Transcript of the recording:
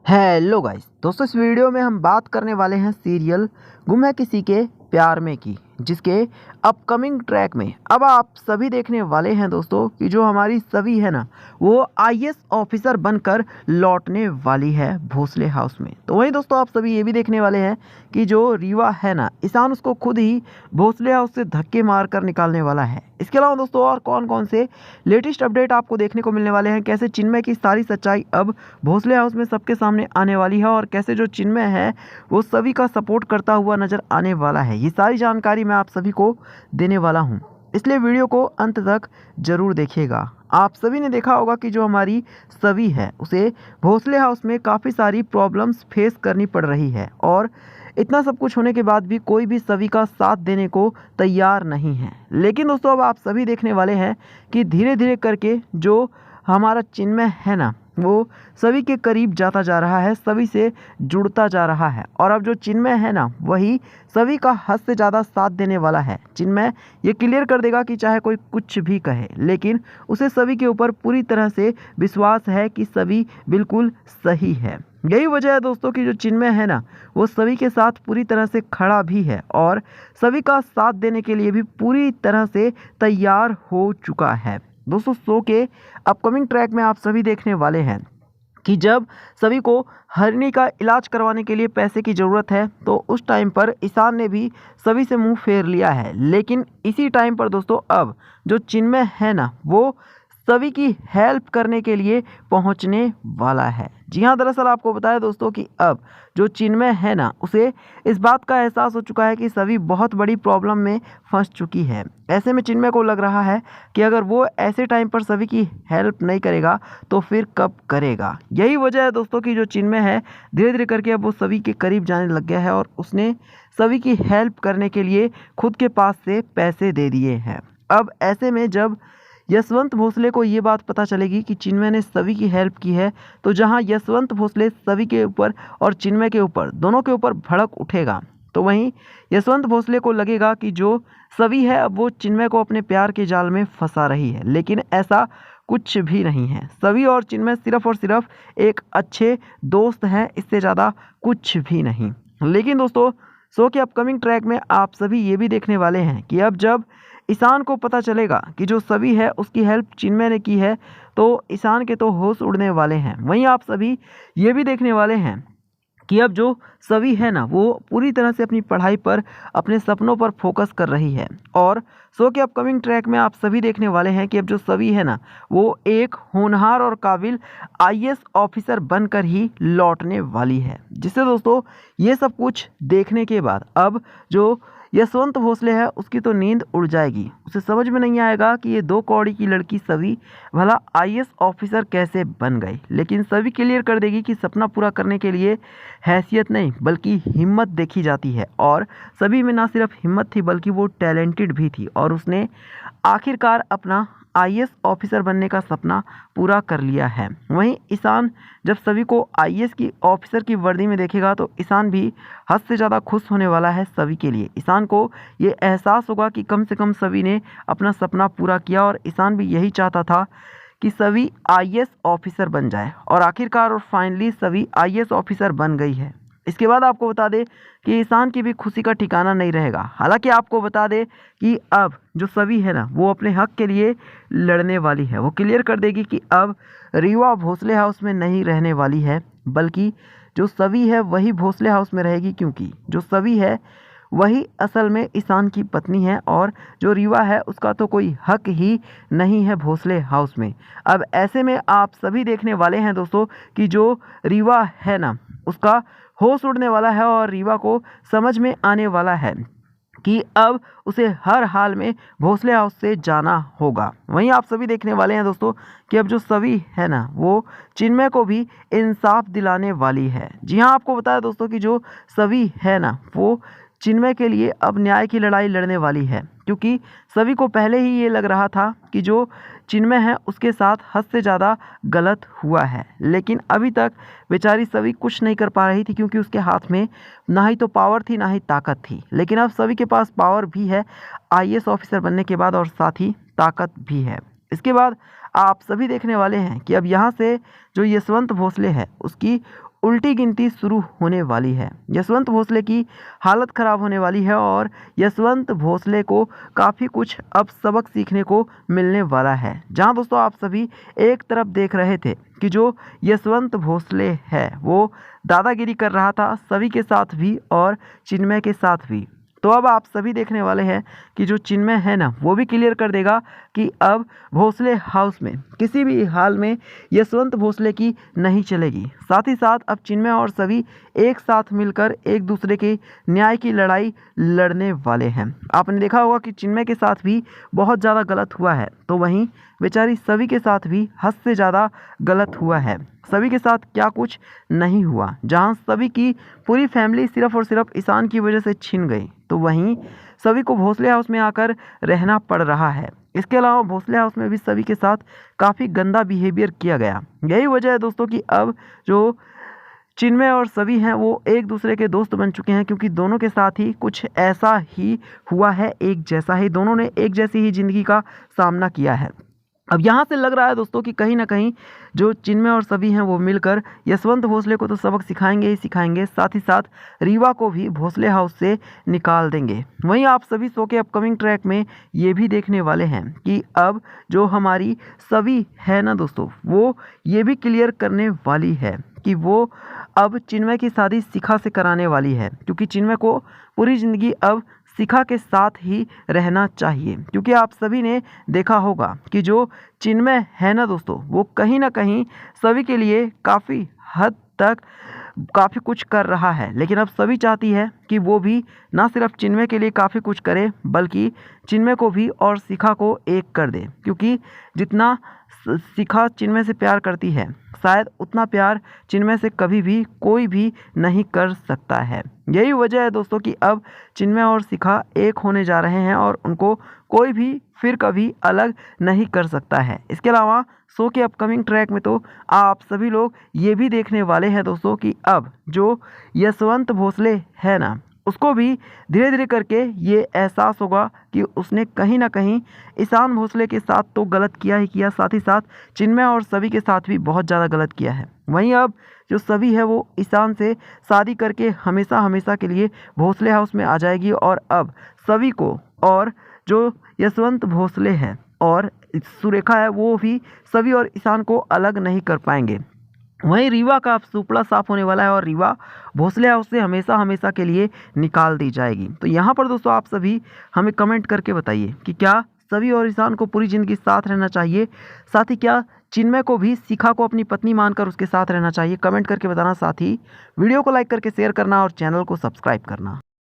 Hello guys दोस्तों, इस video में हम बात करने वाले हैं सीरियल गुम है किसी के प्यार में की, जिसके अपकमिंग ट्रैक में अब आप सभी देखने वाले हैं दोस्तों कि जो हमारी सभी है ना, वो आईएएस ऑफिसर बनकर लौटने वाली है भोसले हाउस में। तो वहीं दोस्तों आप सभी ये भी देखने वाले हैं कि जो रीवा है ना, ईशान उसको खुद ही भोसले हाउस से धक्के मार कर निकालने वाला है। इसके अलावा दोस्तों और कौन कौन से लेटेस्ट अपडेट आपको देखने को मिलने वाले हैं, कैसे चिन्मय की सारी सच्चाई अब भोसले हाउस में सबके सामने आने वाली है और कैसे जो चिन्मय है वो सभी का सपोर्ट करता हुआ नजर आने वाला है, ये सारी जानकारी मैं आप सभी को देने वाला हूं। इसलिए वीडियो को अंत तक जरूर देखिएगा। आप सभी ने देखा होगा कि जो हमारी सभी है उसे भोसले हाउस में काफ़ी सारी प्रॉब्लम्स फेस करनी पड़ रही है और इतना सब कुछ होने के बाद भी कोई भी सभी का साथ देने को तैयार नहीं है। लेकिन दोस्तों अब आप सभी देखने वाले हैं कि धीरे धीरे करके जो हमारा चिन्मय है ना, वो सभी के करीब जाता जा रहा है, सभी से जुड़ता जा रहा है और अब जो चिन्मय है ना, वही सभी का हद से ज़्यादा साथ देने वाला है। चिन्मय ये क्लियर कर देगा कि चाहे कोई कुछ भी कहे, लेकिन उसे सभी के ऊपर पूरी तरह से विश्वास है कि सभी बिल्कुल सही है। यही वजह है दोस्तों कि जो चिन्मय है ना, वो सभी के साथ पूरी तरह से खड़ा भी है और सभी का साथ देने के लिए भी पूरी तरह से तैयार हो चुका है। दोस्तों शो के अपकमिंग ट्रैक में आप सभी देखने वाले हैं कि जब सभी को हरनी का इलाज करवाने के लिए पैसे की ज़रूरत है, तो उस टाइम पर ईशान ने भी सभी से मुंह फेर लिया है। लेकिन इसी टाइम पर दोस्तों अब जो चिन्मय है ना, वो सभी की हेल्प करने के लिए पहुंचने वाला है। जी हाँ, दरअसल आपको बताया दोस्तों कि अब जो चिन्मय है ना, उसे इस बात का एहसास हो चुका है कि सभी बहुत बड़ी प्रॉब्लम में फंस चुकी है। ऐसे में चिन्मय को लग रहा है कि अगर वो ऐसे टाइम पर सभी की हेल्प नहीं करेगा तो फिर कब करेगा। यही वजह है दोस्तों कि जो चिन्मय है धीरे धीरे करके अब वो सभी के करीब जाने लग गया है और उसने सभी की हेल्प करने के लिए खुद के पास से पैसे दे दिए हैं। अब ऐसे में जब यशवंत भोसले को ये बात पता चलेगी कि चिन्मय ने सभी की हेल्प की है, तो जहां यशवंत भोसले सभी के ऊपर और चिन्मय के ऊपर दोनों के ऊपर भड़क उठेगा, तो वहीं यशवंत भोसले को लगेगा कि जो सभी है अब वो चिन्मय को अपने प्यार के जाल में फंसा रही है। लेकिन ऐसा कुछ भी नहीं है, सभी और चिन्मय सिर्फ और सिर्फ एक अच्छे दोस्त हैं, इससे ज़्यादा कुछ भी नहीं। लेकिन दोस्तों शो के अपकमिंग ट्रैक में आप सभी ये भी देखने वाले हैं कि अब जब ईशान को पता चलेगा कि जो सभी है उसकी हेल्प चिन्मय ने की है, तो ईशान के तो होश उड़ने वाले हैं। वहीं आप सभी ये भी देखने वाले हैं कि अब जो सभी है ना, वो पूरी तरह से अपनी पढ़ाई पर, अपने सपनों पर फोकस कर रही है और शो के अपकमिंग ट्रैक में आप सभी देखने वाले हैं कि अब जो सभी है ना, वो एक होनहार और काबिल आईएएस ऑफिसर बनकर ही लौटने वाली है। जिससे दोस्तों ये सब कुछ देखने के बाद अब जो यशवंत भोसले है उसकी तो नींद उड़ जाएगी। उसे समझ में नहीं आएगा कि ये 2 कौड़ी की लड़की सभी भला आईएएस ऑफिसर कैसे बन गई। लेकिन सभी क्लियर कर देगी कि सपना पूरा करने के लिए हैसियत नहीं बल्कि हिम्मत देखी जाती है और सभी में ना सिर्फ हिम्मत थी बल्कि वो टैलेंटेड भी थी और उसने आखिरकार अपना आईएएस ऑफिसर बनने का सपना पूरा कर लिया है। वहीं ईशान जब सभी को आईएएस की ऑफिसर की वर्दी में देखेगा तो ईशान भी हद से ज़्यादा खुश होने वाला है सभी के लिए। ईशान को ये एहसास होगा कि कम से कम सभी ने अपना सपना पूरा किया और ईशान भी यही चाहता था कि सभी आईएएस ऑफिसर बन जाए और आखिरकार और फाइनली सभी आईएएस ऑफिसर बन गई है। इसके बाद आपको बता दें कि ईशान की भी खुशी का ठिकाना नहीं रहेगा। हालांकि आपको बता दें कि अब जो सभी है ना, वो अपने हक के लिए लड़ने वाली है। वो क्लियर कर देगी कि अब रीवा भोसले हाउस में नहीं रहने वाली है, बल्कि जो सभी है वही भोसले हाउस में रहेगी, क्योंकि जो सभी है वही असल में ईशान की पत्नी है और जो रीवा है उसका तो कोई हक ही नहीं है भोसले हाउस में। अब ऐसे में आप सभी देखने वाले हैं दोस्तों कि जो रीवा है ना, उसका होश उड़ने वाला है और रीवा को समझ में आने वाला है कि अब उसे हर हाल में भोसले हाउस से जाना होगा। वहीं आप सभी देखने वाले हैं दोस्तों कि अब जो सभी है ना, वो चिन्मय को भी इंसाफ दिलाने वाली है। जी हाँ, आपको बताया दोस्तों कि जो सभी है ना, वो चिन्मय के लिए अब न्याय की लड़ाई लड़ने वाली है, क्योंकि सभी को पहले ही ये लग रहा था कि जो चिन्मय है उसके साथ हद से ज़्यादा गलत हुआ है। लेकिन अभी तक बेचारी सभी कुछ नहीं कर पा रही थी, क्योंकि उसके हाथ में ना ही तो पावर थी ना ही ताकत थी। लेकिन अब सभी के पास पावर भी है आईएएस ऑफिसर बनने के बाद और साथ ही ताकत भी है। इसके बाद आप सभी देखने वाले हैं कि अब यहाँ से जो यशवंत भोसले है उसकी उल्टी गिनती शुरू होने वाली है। यशवंत भोसले की हालत ख़राब होने वाली है और यशवंत भोसले को काफ़ी कुछ अब सबक सीखने को मिलने वाला है। जहां दोस्तों आप सभी एक तरफ देख रहे थे कि जो यशवंत भोसले है वो दादागिरी कर रहा था सभी के साथ भी और चिन्मय के साथ भी, तो अब आप सभी देखने वाले हैं कि जो चिन्मय है ना वो भी क्लियर कर देगा कि अब भोसले हाउस में किसी भी हाल में यशवंत भोसले की नहीं चलेगी। साथ ही साथ अब चिन्मय और सभी एक साथ मिलकर एक दूसरे के न्याय की लड़ाई लड़ने वाले हैं। आपने देखा होगा कि चिन्मय के साथ भी बहुत ज़्यादा गलत हुआ है, तो वहीं बेचारी सभी के साथ भी हद से ज़्यादा गलत हुआ है। सभी के साथ क्या कुछ नहीं हुआ, जहां सभी की पूरी फैमिली सिर्फ और सिर्फ ईशान की वजह से छिन गई, तो वहीं सभी को भोसले हाउस में आकर रहना पड़ रहा है। इसके अलावा भोसले हाउस में भी सभी के साथ काफ़ी गंदा बिहेवियर किया गया। यही वजह है दोस्तों कि अब जो चिन्मय और सभी हैं वो एक दूसरे के दोस्त बन चुके हैं, क्योंकि दोनों के साथ ही कुछ ऐसा ही हुआ है, एक जैसा ही दोनों ने एक जैसी ही ज़िंदगी का सामना किया है। अब यहाँ से लग रहा है दोस्तों कि कहीं ना कहीं जो चिन्मय और सभी हैं वो मिलकर यशवंत भोसले को तो सबक सिखाएंगे ही सिखाएंगे, साथ ही साथ रीवा को भी भोसले हाउस से निकाल देंगे। वहीं आप सभी शो के अपकमिंग ट्रैक में ये भी देखने वाले हैं कि अब जो हमारी सभी है ना दोस्तों वो ये भी क्लियर करने वाली है कि वो अब चिन्मय की शादी शिखा से कराने वाली है, क्योंकि चिन्मय को पूरी ज़िंदगी अब शिखा के साथ ही रहना चाहिए। क्योंकि आप सभी ने देखा होगा कि जो चिन्मय है ना दोस्तों वो कहीं ना कहीं सभी के लिए काफ़ी हद तक काफ़ी कुछ कर रहा है, लेकिन अब सभी चाहती है कि वो भी ना सिर्फ चिन्मय के लिए काफ़ी कुछ करे बल्कि चिन्मय को भी और शिखा को एक कर दे, क्योंकि जितना शिखा चिन्मय से प्यार करती है शायद उतना प्यार चिन्मय से कभी भी कोई भी नहीं कर सकता है। यही वजह है दोस्तों कि अब चिन्मय और शिखा एक होने जा रहे हैं और उनको कोई भी फिर कभी अलग नहीं कर सकता है। इसके अलावा शो के अपकमिंग ट्रैक में तो आप सभी लोग ये भी देखने वाले हैं दोस्तों कि अब जो यशवंत भोसले है ना उसको भी धीरे धीरे करके ये एहसास होगा कि उसने कहीं ना कहीं ईशान भोसले के साथ तो गलत किया ही किया, साथ ही साथ चिन्मय और सभी के साथ भी बहुत ज़्यादा गलत किया है। वहीं अब जो सभी है वो ईशान से शादी करके हमेशा हमेशा के लिए भोसले हाउस में आ जाएगी और अब सभी को और जो यशवंत भोसले हैं और सुरेखा है वो भी सभी और ईशान को अलग नहीं कर पाएंगे। वहीं रीवा का सुपड़ा साफ होने वाला है और रीवा भोसले हाउस से हमेशा हमेशा के लिए निकाल दी जाएगी। तो यहाँ पर दोस्तों आप सभी हमें कमेंट करके बताइए कि क्या सभी और ईशान को पूरी ज़िंदगी साथ रहना चाहिए, साथ ही क्या चिन्मय को भी शिखा को अपनी पत्नी मानकर उसके साथ रहना चाहिए। कमेंट करके बताना, साथ ही वीडियो को लाइक करके शेयर करना और चैनल को सब्सक्राइब करना।